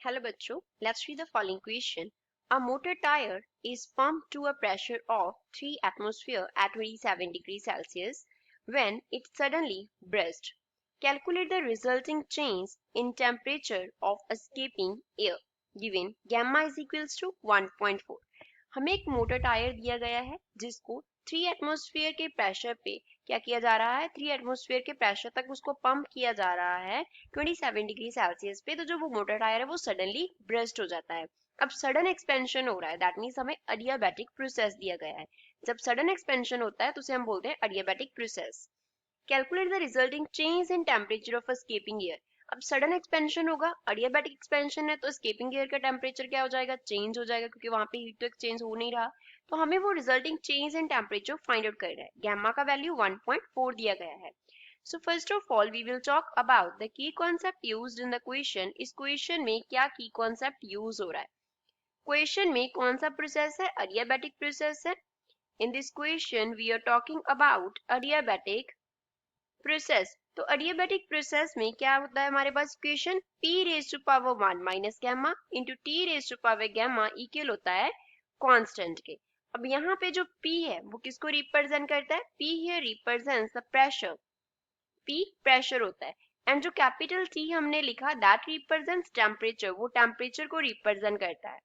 Hello बच्चों, let's read the following question. A motor tire is pumped to a pressure of 3 atmosphere at 27 degrees Celsius when it suddenly burst. Calculate the resulting change in temperature of escaping air. Given gamma is equals to 1.4. हमें एक motor tyre दिया गया है जिसको 3 atmosphere के pressure पे क्या किया जा रहा है, 3 एटमॉस्फेयर के प्रेशर तक उसको पंप किया जा रहा है 27 डिग्री सेल्सियस पे। तो जो वो मोटर टायर है वो सडनली ब्रस्ट हो जाता है। अब सडन एक्सपेंशन हो रहा है, दैट मीन्स हमें अडियाबैटिक प्रोसेस दिया गया है। जब सडन एक्सपेंशन होता है तो उसे हम बोलते हैं adiabatic process. Calculate the resulting change in temperature of escaping air. अब सडन एक्सपेंशन होगा, अडियाबैटिक एक्सपेंशन है, तो एस्केपिंग एयर का टेम्परेचर क्या हो जाएगा, चेंज हो जाएगा, क्योंकि वहां पे हीट तो एक्सचेंज हो नहीं रहा। तो हमें वो resulting change in temperature find out करना है। गैमा का वैल्यू 1.4 दिया गया है। So first of all we will talk about the key concept used in the question. इस क्वेश्चन में क्या की कॉन्सेप्ट यूज हो रहा है? क्वेश्चन में कौन सा प्रोसेस है? अडियाबैटिक प्रोसेस है। In this question we are talking about adiabatic process. तो अडियाबैटिक प्रोसेस में क्या होता है हमारे पास equation p raise to power 1 minus gamma into t raise to power gamma equal होता है कांस्टेंट के। अब यहाँ पे जो p है वो किसको रिप्रेजेंट करता है? p here represents the pressure. p pressure होता है एंड जो कैपिटल T हमने लिखा दैट रिप्रेजेंट्स टेम्परेचर, वो टेम्परेचर को रिप्रेजेंट करता है।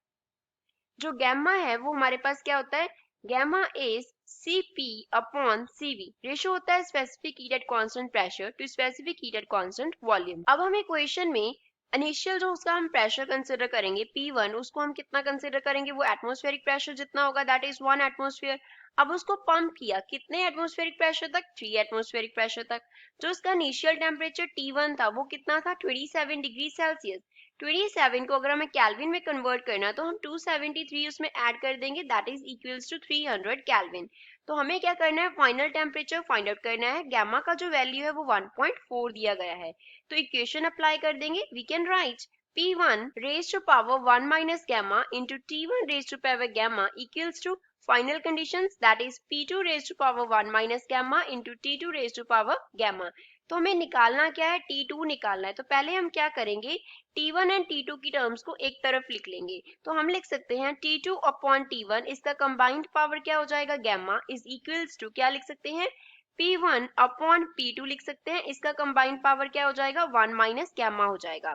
जो गैमा है वो हमारे पास क्या होता है? Gamma is Cp upon Cv। Ratio होता है specific heat at constant pressure to specific heat at constant volume. अब हमें क्वेश्चन में इनिशियल जो उसका हम प्रेशर कंसीडर करेंगे P1, उसको हम कितना कंसीडर करेंगे? वो एटमॉस्फेरिक प्रेशर जितना होगा दैट इज 1 एटमॉस्फेयर। अब उसको पंप किया कितने एटमॉस्फेरिक प्रेशर तक? 3 एटमॉस्फेरिक प्रेशर तक। जो उसका इनिशियल टेम्परेचर T1 था वो कितना था? 27 डिग्री सेल्सियस। 27 को अगर हमें केल्विन में कन्वर्ट करना है तो हम 273 उसमें ऐड कर देंगे, that is equals to 300 kelvin. तो हमें क्या करना है? फाइनल टेम्परेचर फाइंड आउट करना है। गैमा का जो वैल्यू है वो 1.4 दिया गया है, तो इक्वेशन अप्लाई कर देंगे। We can write P1 raised to power 1 minus gamma into T1 raised to power gamma equals to final conditions, that is P2 raised to power 1 minus gamma into T2 raised to power gamma। तो हमें निकालना क्या है? T2 निकालना है। तो पहले हम क्या करेंगे? T1 एंड T2 की टर्म्स को एक तरफ लिख लेंगे। तो हम लिख सकते हैं T2 अपॉन T1, इसका कंबाइंड पावर क्या हो जाएगा? गैमा इज इक्वल्स टू क्या लिख सकते हैं? P1 अपॉन P2 लिख सकते हैं, इसका कंबाइंड पावर क्या हो जाएगा? 1 माइनस गैमा हो जाएगा।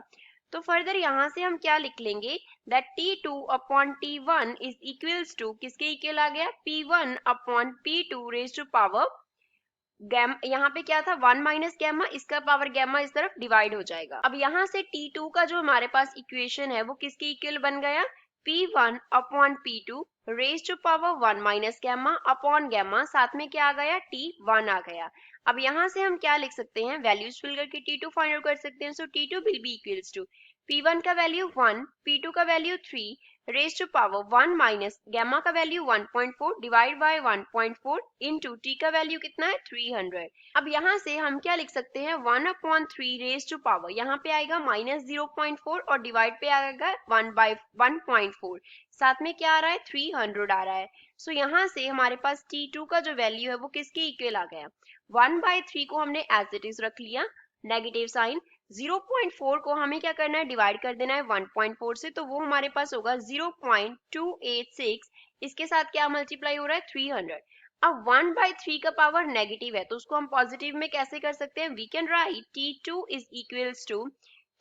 तो फर्दर यहाँ से हम क्या लिख लेंगे? That T2 upon T1 is equals to किसके इक्वल आ गया? P1 upon P2 raise to power gamma, यहाँ पे क्या था? 1 माइनस गैमा, इसका पावर गैमा इस तरफ डिवाइड हो जाएगा। अब यहाँ से T2 का जो हमारे पास इक्वेशन है वो किसके इक्वल बन गया? P1 upon P2 raise to power 1 minus gamma upon gamma, साथ में क्या आ गया? T1 आ गया। अब यहाँ से हम क्या लिख सकते हैं? वैल्यूज फिल करके T2 फाइंड आउट कर सकते हैं। So T2 will be equals to P1 का वैल्यू 1, P2 का value 3 raise to power 1 minus gamma का value 1.4 divide by 1.4 into T का वैल्यू कितना है? 300। अब यहाँ से हम क्या लिख सकते हैं? 1 अपॉन 3 रेज टू पावर, यहाँ पे आएगा माइनस 0.4 और डिवाइड पे आएगा 1 बाय 1.4, साथ में क्या आ रहा है? 300 आ रहा है। सो यहाँ से हमारे पास T2 का जो वैल्यू है वो किसके इक्वल आ गया? 1/3 को हमने एज इट इज रख लिया, नेगेटिव साइन। 0.4 को हमें क्या करना है? डिवाइड कर देना है 1.4 से, तो वो हमारे पास होगा 0.286। इसके साथ क्या मल्टीप्लाई हो रहा है? 300। अब 1/3 का पावर नेगेटिव है तो उसको हम पॉजिटिव में कैसे कर सकते हैं? We can write T2 is equals to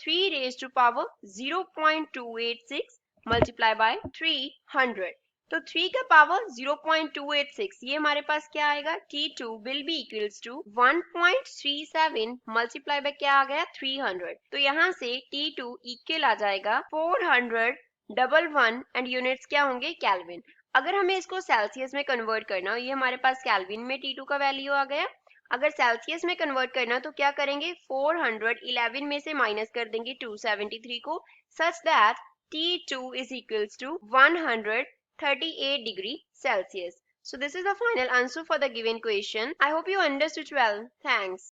3 raise to power 0.286 multiply by 300। तो 3 का पावर 0.286, ये हमारे पास क्या आएगा? T2 will be equals to 1.37 multiply by क्या आ गया? 300। तो यहाँ से T2 इक्वल आ जाएगा 411 एंड यूनिट्स क्या होंगे? केल्विन। अगर हमें इसको सेल्सियस में कन्वर्ट करना हो, ये हमारे पास केल्विन में T2 का वैल्यू आ गया। अगर सेल्सियस में कन्वर्ट करना तो क्या करेंगे? 411 में से माइनस कर देंगे 273 को, such that T2 is equals to 138 degree Celsius. So this is the final answer for the given question. I hope you understood well. Thanks.